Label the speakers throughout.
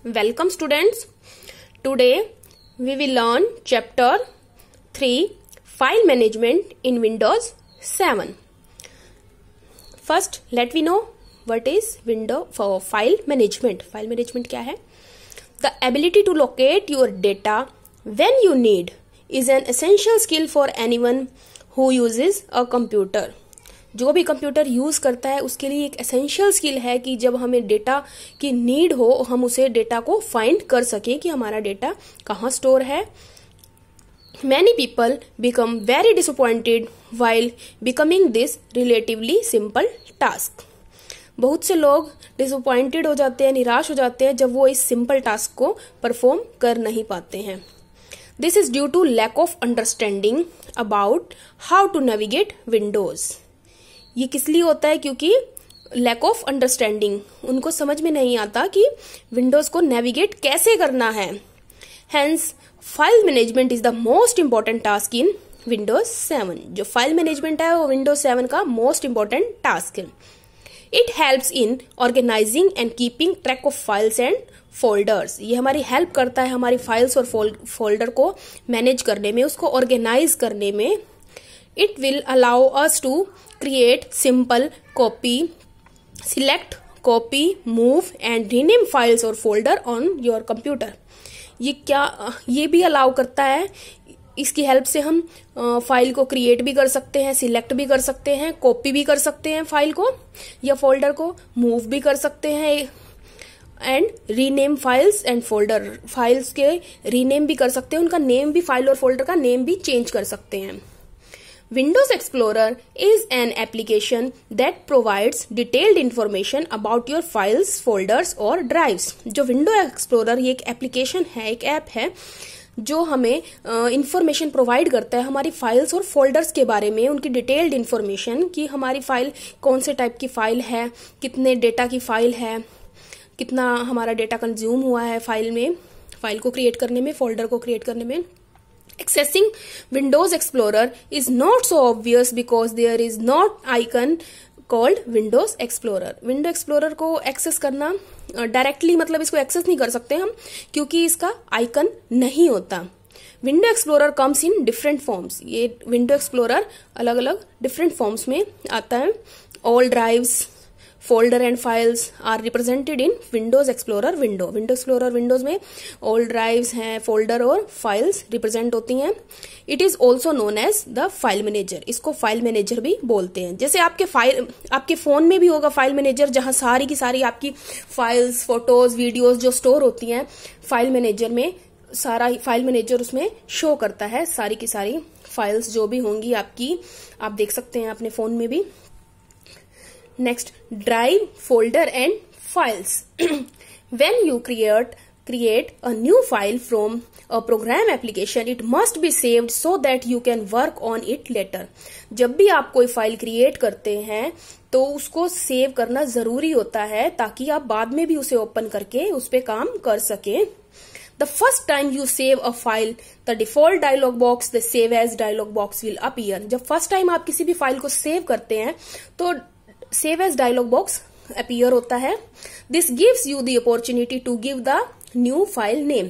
Speaker 1: Welcome students. Today we will learn chapter 3 File Management in Windows 7. First let we know what is window for file management. File management क्या है? The ability to locate your data when you need is an essential skill for anyone who uses a computer. जो भी computer use करता है उसके लिए एक essential skill है कि जब हमें डेटा की नीड हो हम उसे डेटा को फाइंड कर सकें कि हमारा डेटा कहाँ स्टोर है. Many people become very disappointed while becoming this relatively simple task. बहुत से लोग डिसअपॉइंटेड हो जाते हैं, निराश हो जाते हैं जब वो इस सिंपल टास्क को परफॉर्म कर नहीं पाते हैं. This is due to lack of understanding about how to navigate Windows. ये किस लिए होता है? क्योंकि लैक ऑफ अंडरस्टैंडिंग, उनको समझ में नहीं आता कि विंडोज को नेविगेट कैसे करना है. Hence file management is the most important task in Windows 7. जो फाइल मैनेजमेंट है वो विंडोज 7 का मोस्ट इंपॉर्टेंट टास्क है. It helps in organizing and keeping track of files and folders. ये हमारी हेल्प करता है हमारी फाइल्स और फोल्डर को मैनेज करने में, उसको ऑर्गेनाइज करने में. It will allow us to create simple copy, select, copy, move and rename files or folder on your computer. ये भी अलाउ करता है. इसकी हेल्प से हम फाइल को क्रिएट भी कर सकते हैं, सिलेक्ट भी कर सकते हैं, कॉपी भी कर सकते हैं फाइल को या फोल्डर को, मूव भी कर सकते हैं and rename files and folder. Files के रीनेम भी कर सकते हैं, उनका नेम भी, फाइल और फोल्डर का नेम भी चेंज कर सकते हैं. Windows Explorer is an application that provides detailed information about your files, folders और drives. जो Windows Explorer ये एक एप्लीकेशन है, एक ऐप है जो हमें इंफॉर्मेशन प्रोवाइड करता है हमारी फाइल्स और फोल्डर्स के बारे में, उनकी डिटेल्ड इंफॉर्मेशन कि हमारी फाइल कौन से टाइप की फाइल है, कितने डेटा की फाइल है, कितना हमारा डेटा कंज्यूम हुआ है फाइल में, फाइल को क्रिएट करने में, फोल्डर को क्रिएट करने में. Accessing Windows Explorer is not so obvious because there is not icon called Windows Explorer. Windows Explorer को एक्सेस करना डायरेक्टली मतलब इसको एक्सेस नहीं कर सकते हम क्योंकि इसका आइकन नहीं होता. Windows Explorer comes in different forms. ये Windows Explorer अलग अलग डिफरेंट फॉर्म्स में आता है. All drives, folder and files are represented in Windows Explorer window. Windows Explorer Windows में ऑल ड्राइव्स हैं, फोल्डर और फाइल्स रिप्रेजेंट होती हैं. It is also known as the file manager. इसको फाइल मैनेजर भी बोलते हैं. जैसे आपके फोन में भी होगा फाइल मैनेजर जहां सारी की सारी आपकी फाइल्स, फोटोज, वीडियोज जो स्टोर होती हैं फाइल मैनेजर में, सारा फाइल मैनेजर उसमें शो करता है. सारी की सारी फाइल्स जो भी होंगी आपकी, आप देख सकते हैं अपने फोन में भी. Next, drive, folder and files. When you create a new file from a program application, it must be saved so that you can work on it later. जब भी आप कोई फाइल क्रिएट करते हैं तो उसको सेव करना जरूरी होता है ताकि आप बाद में भी उसे ओपन करके उस पे काम कर सके. The first time you save a file, the default dialog box, the save as dialog box will appear. जब फर्स्ट टाइम आप किसी भी फाइल को सेव करते हैं तो save as dialog box appear होता है. This gives you the opportunity to give the new file name.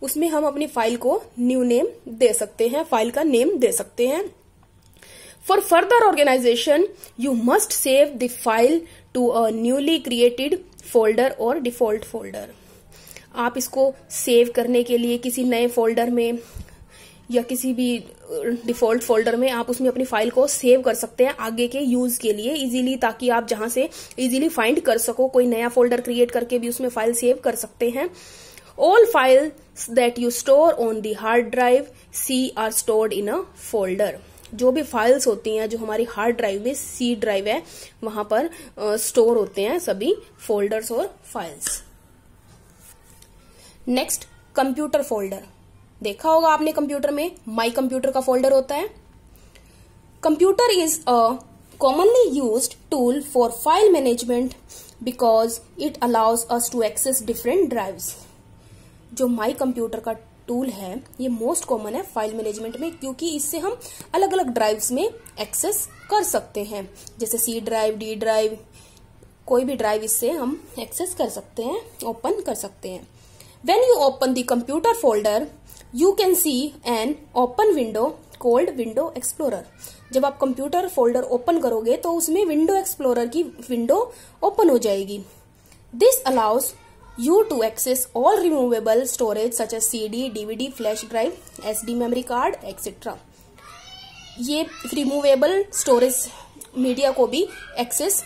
Speaker 1: उसमें हम अपनी फाइल को न्यू नेम दे सकते हैं, फाइल का नेम दे सकते हैं. For further organization you must save the file to a newly created folder और डिफॉल्ट फोल्डर. आप इसको सेव करने के लिए किसी नए फोल्डर में या किसी भी डिफॉल्ट फोल्डर में आप उसमें अपनी फाइल को सेव कर सकते हैं आगे के यूज के लिए इजीली, ताकि आप जहां से इजीली फाइंड कर सको. कोई नया फोल्डर क्रिएट करके भी उसमें फाइल सेव कर सकते हैं. All files that you store on the hard drive C are stored in a folder. जो भी फाइल्स होती हैं जो हमारी हार्ड ड्राइव में, सी ड्राइव है, वहां पर स्टोर होते हैं सभी फोल्डर्स और फाइल्स. Next, computer folder. देखा होगा आपने कंप्यूटर में माई कंप्यूटर का फोल्डर होता है. Computer is a commonly used tool for file management because it allows us to access different drives. जो माई कंप्यूटर का टूल है ये मोस्ट कॉमन है फाइल मैनेजमेंट में क्योंकि इससे हम अलग अलग ड्राइव्स में एक्सेस कर सकते हैं, जैसे सी ड्राइव, डी ड्राइव, कोई भी ड्राइव इससे हम एक्सेस कर सकते हैं, ओपन कर सकते हैं। When you open the computer folder, you can see an open window called Window Explorer. जब आप कंप्यूटर फोल्डर ओपन करोगे तो उसमें विंडो एक्सप्लोरर की विंडो ओपन हो जाएगी। This allows you to access all removable storage such as CD, DVD, flash drive, SD memory card, etc. ये removable storage media को भी एक्सेस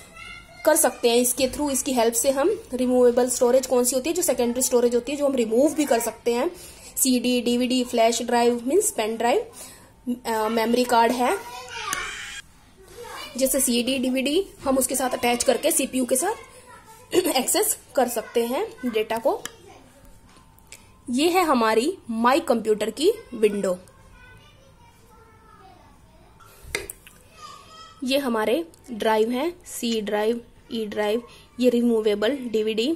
Speaker 1: कर सकते हैं इसके थ्रू। इसकी हेल्प से हम रिमूवेबल स्टोरेज कौन सी होती है, जो सेकेंडरी स्टोरेज होती है, जो हम रिमूव भी कर सकते हैं। CD, DVD, flash drive means pen drive, memory card है, जैसे CD, DVD हम उसके साथ अटैच करके CPU के साथ एक्सेस कर सकते हैं डेटा को। ये है हमारी माई कंप्यूटर की विंडो। ये हमारे ड्राइव हैं, C ड्राइव, E ड्राइव, ये रिमूवेबल DVD,